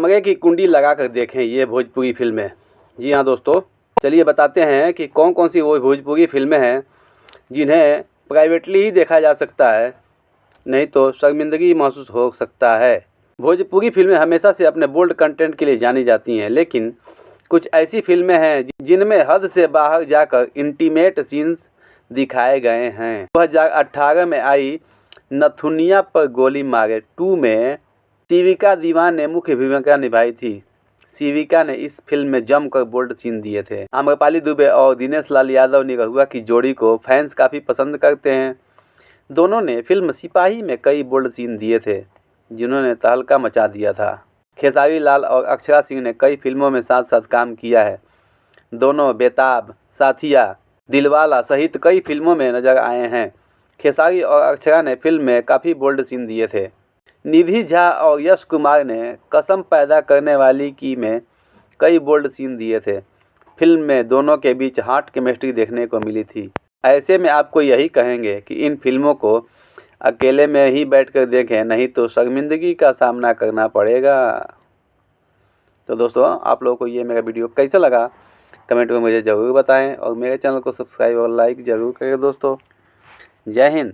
कमरे की कुंडी लगा कर देखें ये भोजपुरी फिल्में। जी हाँ दोस्तों, चलिए बताते हैं कि कौन कौन सी वो भोजपुरी फिल्में हैं जिन्हें प्राइवेटली ही देखा जा सकता है, नहीं तो शर्मिंदगी महसूस हो सकता है। भोजपुरी फिल्में हमेशा से अपने बोल्ड कंटेंट के लिए जानी जाती हैं, लेकिन कुछ ऐसी फिल्में हैं जिनमें हद से बाहर जाकर इंटीमेट सीन्स दिखाए गए हैं। 2018 में आई नथुनिया पर गोली मारे 2 में शिविका दीवान ने मुख्य भूमिका निभाई थी। शिविका ने इस फिल्म में जमकर बोल्ड सीन दिए थे। आम्रपाली दुबे और दिनेश लाल यादव निरहुआ की जोड़ी को फैंस काफ़ी पसंद करते हैं। दोनों ने फिल्म सिपाही में कई बोल्ड सीन दिए थे जिन्होंने तहलका मचा दिया था। खेसारी लाल और अक्षरा सिंह ने कई फिल्मों में साथ साथ काम किया है। दोनों बेताब, साथिया, दिलवाला सहित कई फिल्मों में नजर आए हैं। खेसारी और अक्षरा ने फिल्म में काफ़ी बोल्ड सीन दिए थे। निधि झा और यश कुमार ने कसम पैदा करने वाली की में कई बोल्ड सीन दिए थे। फिल्म में दोनों के बीच हॉट केमिस्ट्री देखने को मिली थी। ऐसे में आपको यही कहेंगे कि इन फिल्मों को अकेले में ही बैठकर देखें, नहीं तो शर्मिंदगी का सामना करना पड़ेगा। तो दोस्तों, आप लोगों को ये मेरा वीडियो कैसा लगा कमेंट में मुझे ज़रूर बताएं और मेरे चैनल को सब्सक्राइब और लाइक ज़रूर करें दोस्तों। जय हिंद।